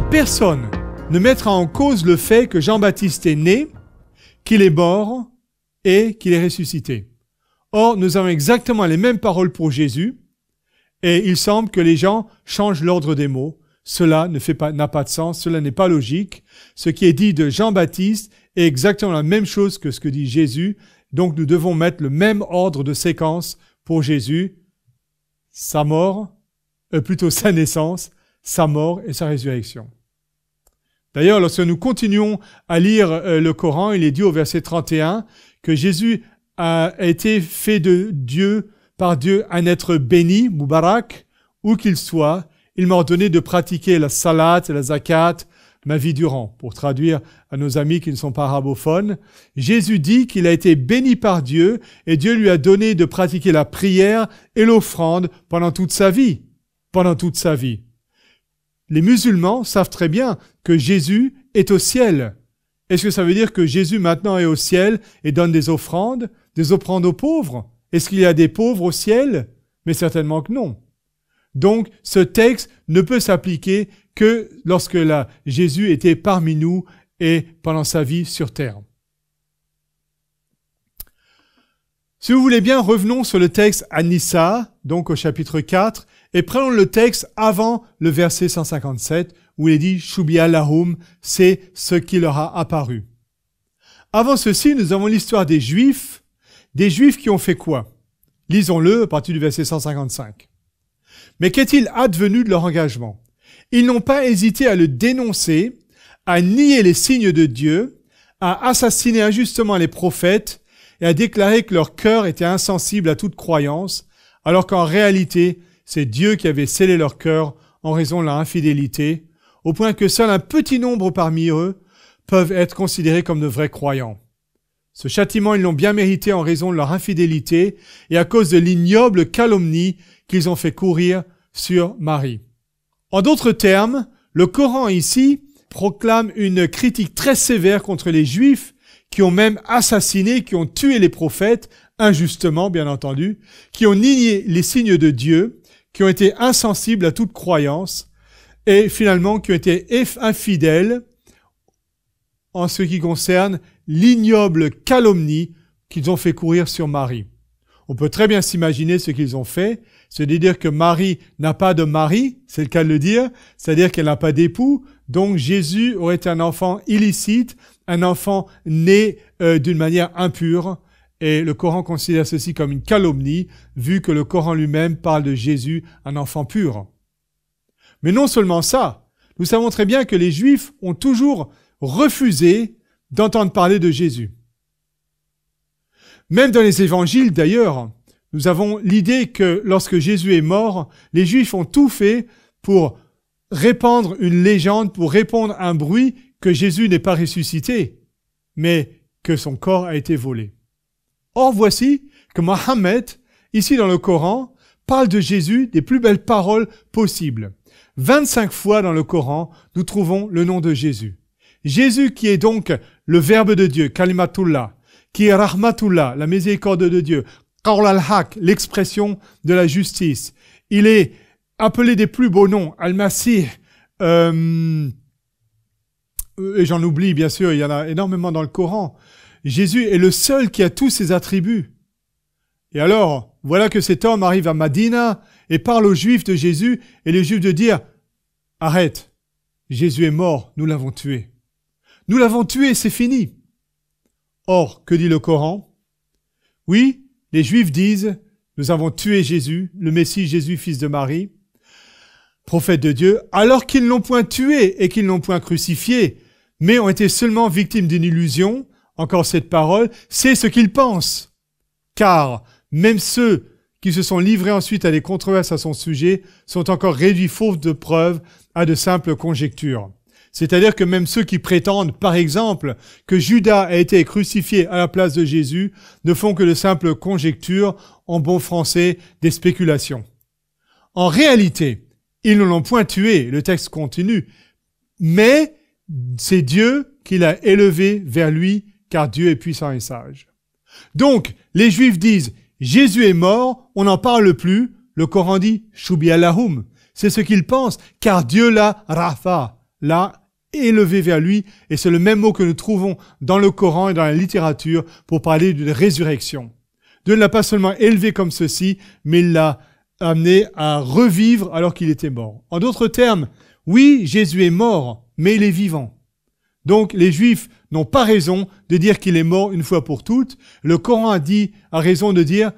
personne ne mettra en cause le fait que Jean-Baptiste est né, qu'il est mort et qu'il est ressuscité. Or, nous avons exactement les mêmes paroles pour Jésus et il semble que les gens changent l'ordre des mots. Cela n'a pas de sens, cela n'est pas logique. Ce qui est dit de Jean-Baptiste est exactement la même chose que ce que dit Jésus. Donc, nous devons mettre le même ordre de séquence pour Jésus. Sa mort, plutôt sa naissance, sa mort et sa résurrection. D'ailleurs, lorsque nous continuons à lire le Coran, il est dit au verset 31 que Jésus a été fait par Dieu un être béni, Moubarak, où qu'il soit. Il m'a ordonné de pratiquer la salat et la zakat ma vie durant. Pour traduire à nos amis qui ne sont pas arabophones, Jésus dit qu'il a été béni par Dieu et Dieu lui a donné de pratiquer la prière et l'offrande pendant toute sa vie. Pendant toute sa vie. Les musulmans savent très bien que Jésus est au ciel. Est-ce que ça veut dire que Jésus maintenant est au ciel et donne des offrandes aux pauvres? Est-ce qu'il y a des pauvres au ciel? Mais certainement que non. Donc, ce texte ne peut s'appliquer que lorsque Jésus était parmi nous et pendant sa vie sur terre. Si vous voulez bien, revenons sur le texte An-Nisa, donc au chapitre 4, et prenons le texte avant le verset 157, où il est dit « Shubiya lahum », c'est ce qui leur a apparu. Avant ceci, nous avons l'histoire des Juifs qui ont fait quoi? Lisons-le à partir du verset 155. Mais qu'est-il advenu de leur engagement? Ils n'ont pas hésité à le dénoncer, à nier les signes de Dieu, à assassiner injustement les prophètes et à déclarer que leur cœur était insensible à toute croyance, alors qu'en réalité, c'est Dieu qui avait scellé leur cœur en raison de leur infidélité, au point que seul un petit nombre parmi eux peuvent être considérés comme de vrais croyants. Ce châtiment, ils l'ont bien mérité en raison de leur infidélité et à cause de l'ignoble calomnie qu'ils ont fait courir sur Marie. En d'autres termes, le Coran ici proclame une critique très sévère contre les Juifs qui ont même assassiné, qui ont tué les prophètes, injustement bien entendu, qui ont nié les signes de Dieu, qui ont été insensibles à toute croyance et finalement qui ont été infidèles en ce qui concerne l'ignoble calomnie qu'ils ont fait courir sur Marie. On peut très bien s'imaginer ce qu'ils ont fait, c'est de dire que Marie n'a pas de mari, c'est le cas de le dire, c'est-à-dire qu'elle n'a pas d'époux, donc Jésus aurait été un enfant illicite, un enfant né d'une manière impure, et le Coran considère ceci comme une calomnie, vu que le Coran lui-même parle de Jésus, un enfant pur. Mais non seulement ça, nous savons très bien que les Juifs ont toujours refusé d'entendre parler de Jésus. Même dans les évangiles d'ailleurs, nous avons l'idée que lorsque Jésus est mort, les Juifs ont tout fait pour répandre une légende, pour répandre un bruit que Jésus n'est pas ressuscité, mais que son corps a été volé. Or voici que Mohammed, ici dans le Coran, parle de Jésus des plus belles paroles possibles. 25 fois dans le Coran, nous trouvons le nom de Jésus. Jésus qui est donc le Verbe de Dieu, Kalimatullah, qui est Rahmatullah, la miséricorde de Dieu, Qawl al-Haq, l'expression de la justice. Il est appelé des plus beaux noms, Al-Masih, et j'en oublie bien sûr, il y en a énormément dans le Coran. Jésus est le seul qui a tous ses attributs. Et alors, voilà que cet homme arrive à Madina et parle aux Juifs de Jésus, et les Juifs de dire « Arrête, Jésus est mort, nous l'avons tué. Nous l'avons tué, c'est fini. » Or, que dit le Coran? Oui, les Juifs disent « Nous avons tué Jésus, le Messie Jésus, fils de Marie, prophète de Dieu, alors qu'ils ne l'ont point tué et qu'ils ne l'ont point crucifié, mais ont été seulement victimes d'une illusion. » Encore cette parole, c'est ce qu'ils pensent. Car même ceux qui se sont livrés ensuite à des controverses à son sujet sont encore réduits faute de preuves à de simples conjectures. C'est-à-dire que même ceux qui prétendent, par exemple, que Judas a été crucifié à la place de Jésus ne font que de simples conjectures, en bon français, des spéculations. En réalité, ils ne l'ont point tué, le texte continue, mais c'est Dieu qui l'a élevé vers lui, car Dieu est puissant et sage. Donc, les Juifs disent, Jésus est mort, on n'en parle plus, le Coran dit, Shubiya lahum, c'est ce qu'ils pensent, car Dieu l'a rafa, l'a élevé vers lui, et c'est le même mot que nous trouvons dans le Coran et dans la littérature pour parler d'une résurrection. Dieu ne l'a pas seulement élevé comme ceci, mais il l'a amené à revivre alors qu'il était mort. En d'autres termes, oui, Jésus est mort, mais il est vivant. Donc les Juifs n'ont pas raison de dire qu'il est mort une fois pour toutes. Le Coran a raison de dire,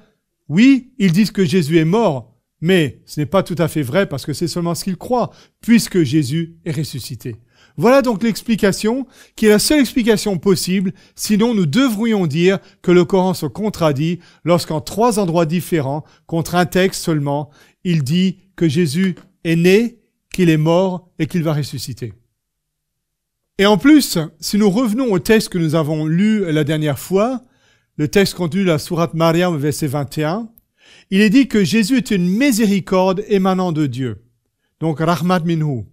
oui, ils disent que Jésus est mort, mais ce n'est pas tout à fait vrai parce que c'est seulement ce qu'ils croient, puisque Jésus est ressuscité. Voilà donc l'explication, qui est la seule explication possible, sinon nous devrions dire que le Coran se contradit lorsqu'en 3 endroits différents, contre un texte seulement, il dit que Jésus est né, qu'il est mort et qu'il va ressusciter. Et en plus, si nous revenons au texte que nous avons lu la dernière fois, le texte contenu dans la sourate Maryam, verset 21, il est dit que Jésus est une miséricorde émanant de Dieu. Donc, Rahmat minhu.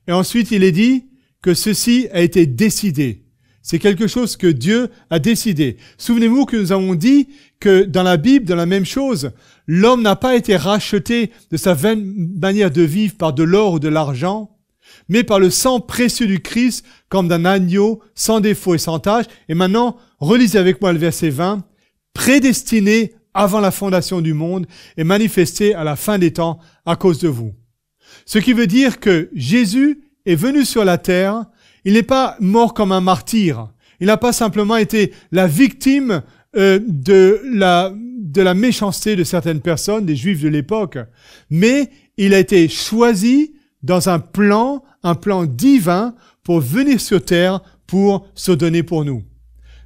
Et ensuite, il est dit que ceci a été décidé. C'est quelque chose que Dieu a décidé. Souvenez-vous que nous avons dit que dans la Bible, dans la même chose, l'homme n'a pas été racheté de sa vaine manière de vivre par de l'or ou de l'argent, mais par le sang précieux du Christ, comme d'un agneau, sans défaut et sans tache. Et maintenant, relisez avec moi le verset 20. Prédestiné avant la fondation du monde et manifesté à la fin des temps à cause de vous. Ce qui veut dire que Jésus est venu sur la terre, il n'est pas mort comme un martyr. Il n'a pas simplement été la victime de la méchanceté de certaines personnes, des Juifs de l'époque, mais il a été choisi dans un plan divin pour venir sur terre pour se donner pour nous.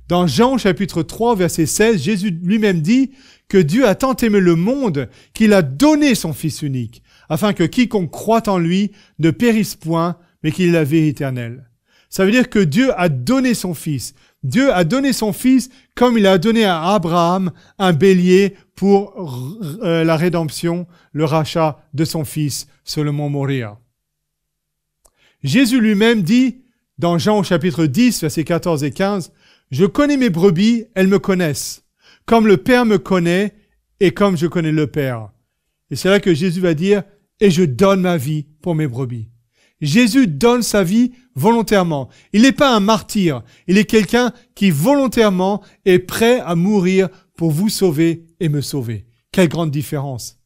Dans Jean chapitre 3, verset 16, Jésus lui-même dit que Dieu a tant aimé le monde qu'il a donné son Fils unique, afin que quiconque croit en lui ne périsse point, mais qu'il ait la vie éternelle. Ça veut dire que Dieu a donné son Fils. Dieu a donné son Fils comme il a donné à Abraham un bélier pour la rédemption, le rachat de son Fils sur le mont Moria. Jésus lui-même dit, dans Jean chapitre 10, versets 14 et 15, « Je connais mes brebis, elles me connaissent, comme le Père me connaît et comme je connais le Père. » Et c'est là que Jésus va dire, « Et je donne ma vie pour mes brebis. » Jésus donne sa vie volontairement. Il n'est pas un martyr, il est quelqu'un qui volontairement est prêt à mourir pour vous sauver et me sauver. Quelle grande différence.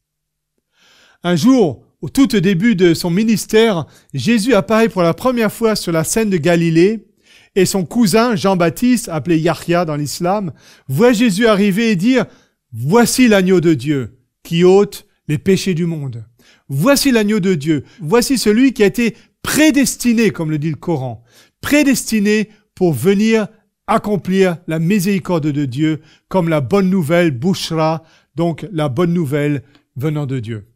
Un jour, au tout début de son ministère, Jésus apparaît pour la première fois sur la scène de Galilée et son cousin Jean-Baptiste, appelé Yahya dans l'islam, voit Jésus arriver et dire « Voici l'agneau de Dieu qui ôte les péchés du monde. Voici l'agneau de Dieu. Voici celui qui a été prédestiné, comme le dit le Coran, prédestiné pour venir accomplir la miséricorde de Dieu comme la bonne nouvelle, Bouchra, donc la bonne nouvelle venant de Dieu. »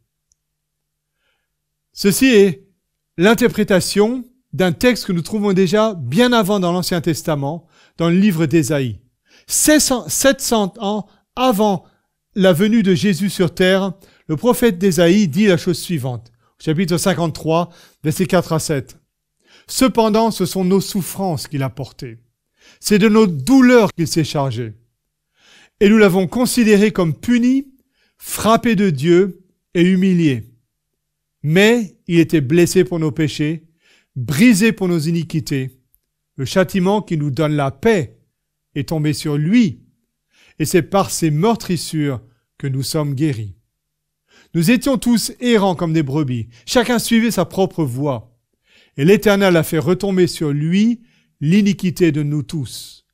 Ceci est l'interprétation d'un texte que nous trouvons déjà bien avant dans l'Ancien Testament, dans le livre d'Ésaïe. 700 ans avant la venue de Jésus sur terre, le prophète d'Ésaïe dit la chose suivante, chapitre 53, versets 4 à 7. « Cependant, ce sont nos souffrances qu'il a portées. C'est de nos douleurs qu'il s'est chargé. Et nous l'avons considéré comme puni, frappé de Dieu et humilié. Mais il était blessé pour nos péchés, brisé pour nos iniquités. Le châtiment qui nous donne la paix est tombé sur lui, et c'est par ses meurtrissures que nous sommes guéris. Nous étions tous errants comme des brebis, chacun suivait sa propre voie, et l'Éternel a fait retomber sur lui l'iniquité de nous tous.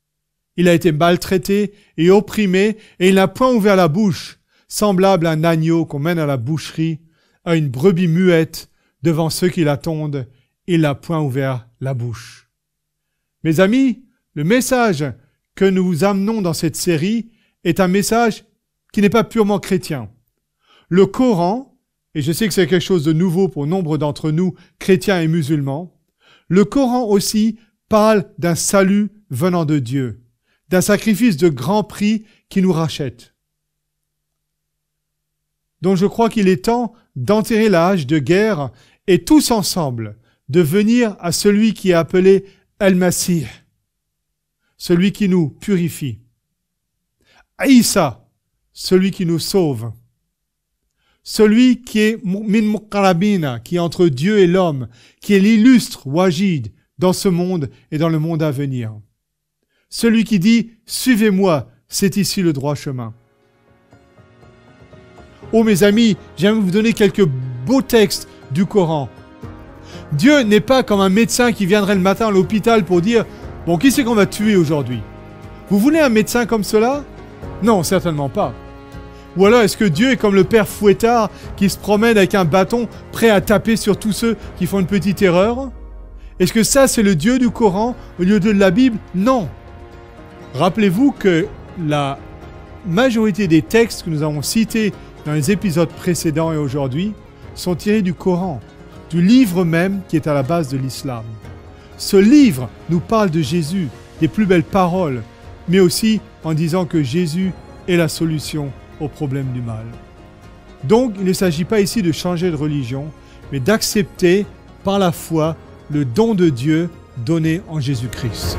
Il a été maltraité et opprimé, et il n'a point ouvert la bouche, semblable à un agneau qu'on mène à la boucherie, à une brebis muette devant ceux qui l'attendent, il n'a point ouvert la bouche. » Mes amis, le message que nous amenons dans cette série est un message qui n'est pas purement chrétien. Le Coran, et je sais que c'est quelque chose de nouveau pour nombre d'entre nous, chrétiens et musulmans, le Coran aussi parle d'un salut venant de Dieu, d'un sacrifice de grand prix qui nous rachète. Donc je crois qu'il est temps d'enterrer la hache de guerre et tous ensemble de venir à celui qui est appelé Al-Masih, celui qui nous purifie. Aïssa, celui qui nous sauve. celui qui est min muqarrabina, qui est entre Dieu et l'homme, qui est l'illustre wajid dans ce monde et dans le monde à venir. Celui qui dit « Suivez-moi, c'est ici le droit chemin ». Oh mes amis, j'aimerais vous donner quelques beaux textes du Coran. Dieu n'est pas comme un médecin qui viendrait le matin à l'hôpital pour dire « Bon, qui c'est qu'on va tuer aujourd'hui ?» Vous voulez un médecin comme cela? Non, certainement pas. Ou alors est-ce que Dieu est comme le père fouettard qui se promène avec un bâton prêt à taper sur tous ceux qui font une petite erreur? Est-ce que ça c'est le Dieu du Coran au lieu de la Bible? Non. Rappelez-vous que la majorité des textes que nous avons cités dans les épisodes précédents et aujourd'hui sont tirés du Coran, du livre même qui est à la base de l'islam. Ce livre nous parle de Jésus, des plus belles paroles, mais aussi en disant que Jésus est la solution au problème du mal. Donc, il ne s'agit pas ici de changer de religion, mais d'accepter par la foi le don de Dieu donné en Jésus-Christ.